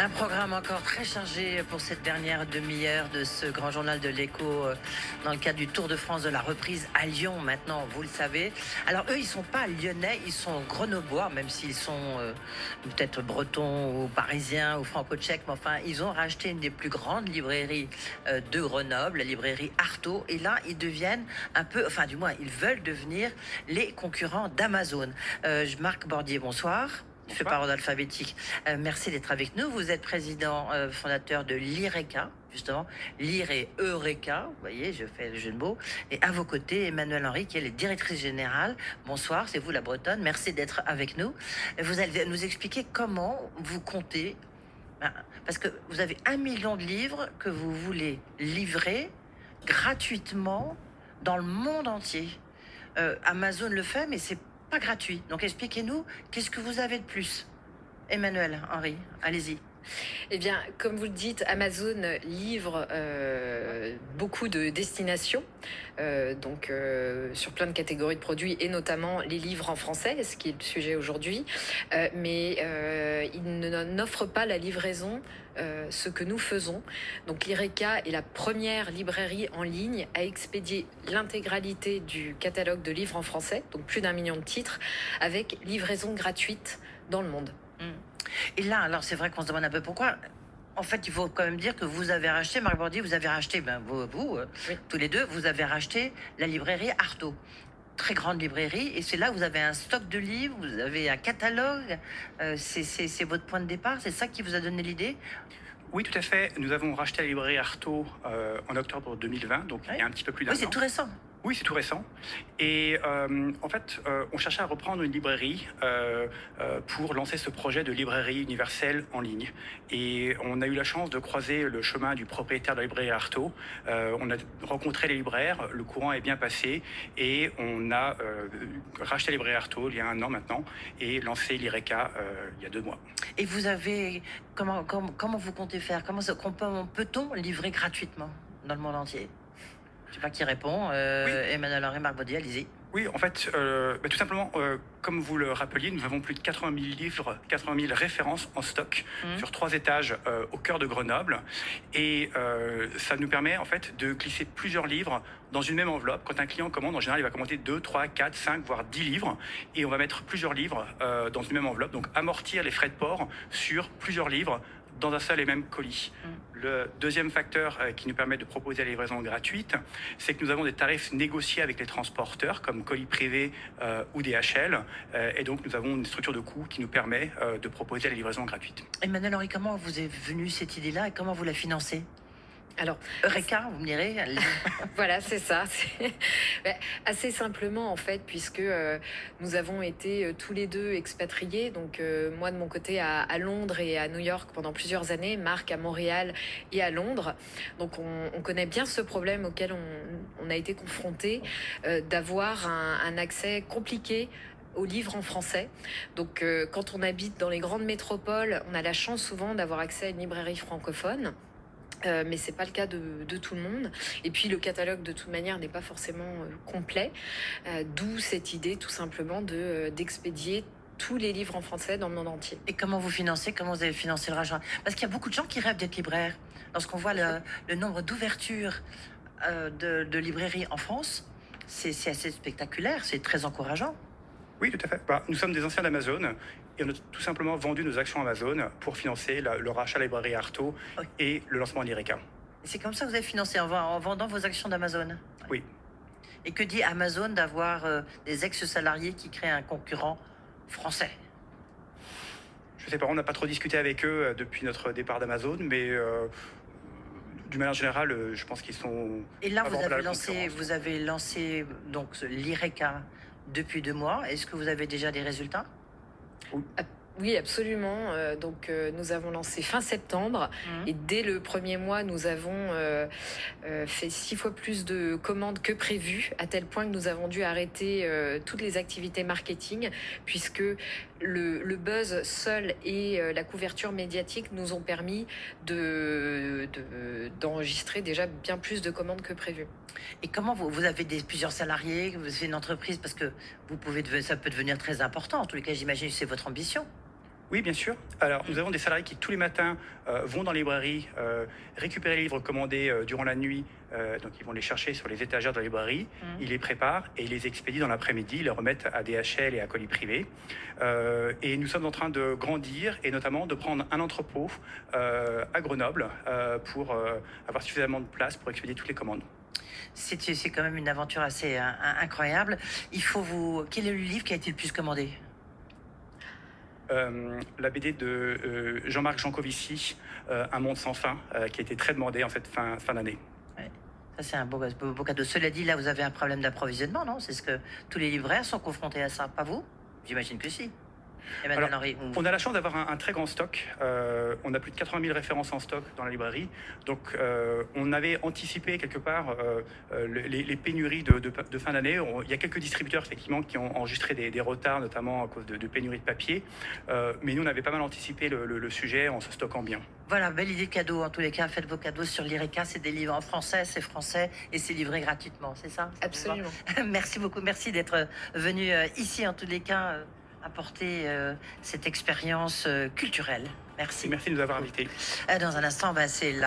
Un programme encore très chargé pour cette dernière demi-heure de ce grand journal de l'Écho dans le cadre du Tour de France de la reprise à Lyon maintenant, vous le savez. Alors eux, ils sont pas lyonnais, ils sont grenoblois, même s'ils sont peut-être bretons ou parisiens ou franco-tchèques, mais enfin, ils ont racheté une des plus grandes librairies de Grenoble, la librairie Artaud, et là, ils deviennent un peu, enfin du moins, ils veulent devenir les concurrents d'Amazon. Marc Bordier, bonsoir. Je fais par ordre alphabétique. Merci d'être avec nous. Vous êtes président fondateur de l'IRECA, justement. Lire et Eureka, vous voyez, je fais le jeu de mots. Et à vos côtés, Emmanuelle Henry, qui est la directrice générale. Bonsoir, c'est vous la Bretonne. Merci d'être avec nous. Vous allez nous expliquer comment vous comptez, parce que vous avez 1 million de livres que vous voulez livrer gratuitement dans le monde entier. Amazon le fait, mais c'est pas gratuit. Donc expliquez-nous, qu'est-ce que vous avez de plus? Emmanuelle Henry, allez-y. Eh bien, comme vous le dites, Amazon livre beaucoup de destinations, sur plein de catégories de produits, et notamment les livres en français, ce qui est le sujet aujourd'hui. Mais il n'offre pas la livraison, ce que nous faisons. Donc l'IRECA est la première librairie en ligne à expédier l'intégralité du catalogue de livres en français, donc plus d'1 million de titres, avec livraison gratuite dans le monde. Et là, alors c'est vrai qu'on se demande un peu pourquoi. En fait, il faut quand même dire que vous avez racheté, Marc Bordier, vous avez racheté, Oui. tous les deux, vous avez racheté la librairie Artaud. Très grande librairie, et c'est là où vous avez un stock de livres, vous avez un catalogue. C'est votre point de départ, c'est ça qui vous a donné l'idée? Oui, tout à fait. Nous avons racheté la librairie Artaud en octobre 2020, donc il y a un petit peu plus d'un an. Oui, c'est tout récent. Oui, c'est tout récent. Et en fait, on cherchait à reprendre une librairie pour lancer ce projet de librairie universelle en ligne. Et on a eu la chance de croiser le chemin du propriétaire de la librairie Artaud. On a rencontré les libraires, le courant est bien passé, et on a racheté la librairie Artaud il y a 1 an maintenant et lancé l'IRECA il y a 2 mois. Et vous avez comment vous comptez faire? Peut-on livrer gratuitement dans le monde entier? Je sais pas qui répond. Oui. Emmanuelle Henry, Marc Bordier, allez-y. Oui, en fait, tout simplement, comme vous le rappeliez, nous avons plus de 80 000 livres, 80 000 références en stock sur 3 étages au cœur de Grenoble. Et ça nous permet en fait de glisser plusieurs livres dans une même enveloppe. Quand un client commande, en général, il va commander 2, 3, 4, 5, voire 10 livres. Et on va mettre plusieurs livres dans une même enveloppe. Donc amortir les frais de port sur plusieurs livres dans un seul et même colis. Le deuxième facteur qui nous permet de proposer la livraison gratuite, c'est que nous avons des tarifs négociés avec les transporteurs comme Colis Privé ou DHL. Et donc, nous avons une structure de coût qui nous permet de proposer la livraison gratuite. Emmanuelle Henry, comment vous est venue cette idée-là et comment vous la financez? Alors, Eureka, vous me direz. voilà, c'est ça. Assez simplement, en fait, puisque nous avons été tous les deux expatriés. Donc, moi, de mon côté, à Londres et à New York pendant plusieurs années, Marc à Montréal et à Londres. Donc, on connaît bien ce problème auquel on a été confronté, d'avoir un accès compliqué aux livres en français. Donc, quand on habite dans les grandes métropoles, on a la chance souvent d'avoir accès à une librairie francophone. Mais c'est pas le cas de tout le monde. Et puis le catalogue de toute manière n'est pas forcément complet, d'où cette idée tout simplement d'expédier tous les livres en français dans le monde entier. Et comment vous financez? Comment vous avez financé le rachat? Parce qu'il y a beaucoup de gens qui rêvent d'être libraires. Lorsqu'on voit le nombre d'ouvertures de librairies en France, c'est assez spectaculaire, c'est très encourageant. Oui, tout à fait. Nous sommes des anciens d'Amazon et on a tout simplement vendu nos actions Amazon pour financer le rachat de la librairie Artaud et le lancement de l'IRECA. Et c'est comme ça que vous avez financé, en vendant vos actions d'Amazon? Oui. Et que dit Amazon d'avoir des ex-salariés qui créent un concurrent français? Je ne sais pas, on n'a pas trop discuté avec eux depuis notre départ d'Amazon, mais d'une manière générale, je pense qu'ils sont... Et là, favorables à la concurrence. vous avez lancé donc l'IRECA depuis 2 mois. Est-ce que vous avez déjà des résultats? Oui, absolument. Nous avons lancé fin septembre et dès le premier mois, nous avons fait 6 fois plus de commandes que prévu, à tel point que nous avons dû arrêter toutes les activités marketing, puisque le buzz seul et la couverture médiatique nous ont permis d'enregistrer déjà bien plus de commandes que prévu. Et comment vous avez plusieurs salariés, vous avez une entreprise, parce que ça peut devenir très important. En tous les cas, j'imagine que c'est votre ambition. Oui, bien sûr. Alors, nous avons des salariés qui, tous les matins, vont dans les librairies, récupérer les livres commandés durant la nuit. Donc, ils vont les chercher sur les étagères de la librairie. Ils les préparent et ils les expédient dans l'après-midi. Ils les remettent à DHL et à colis privés. Et nous sommes en train de grandir et notamment de prendre un entrepôt à Grenoble pour avoir suffisamment de place pour expédier toutes les commandes. C'est quand même une aventure assez incroyable. Quel est le livre qui a été le plus commandé? La BD de Jean-Marc Jancovici, Un monde sans fin, qui a été très demandé en cette fin d'année. Ouais. Ça, c'est un beau cadeau. Cela dit, là, vous avez un problème d'approvisionnement, non? C'est ce que tous les libraires sont confrontés à ça, pas vous? J'imagine que si. Emmanuel Alors, Henry, on a la chance d'avoir un très grand stock. On a plus de 80 000 références en stock dans la librairie. Donc, on avait anticipé quelque part les pénuries de fin d'année. Il y a quelques distributeurs, effectivement, qui ont enregistré des retards, notamment à cause de pénuries de papier. Mais nous, on avait pas mal anticipé le sujet en se stockant bien. Voilà, belle idée de cadeau. En tous les cas, faites vos cadeaux sur l'IRECA. C'est des livres en français, c'est français et c'est livré gratuitement, c'est ça? Absolument. Merci beaucoup. Merci d'être venu ici, en tous les cas, apporter cette expérience culturelle. Merci. Et merci de nous avoir invités. Dans un instant, c'est la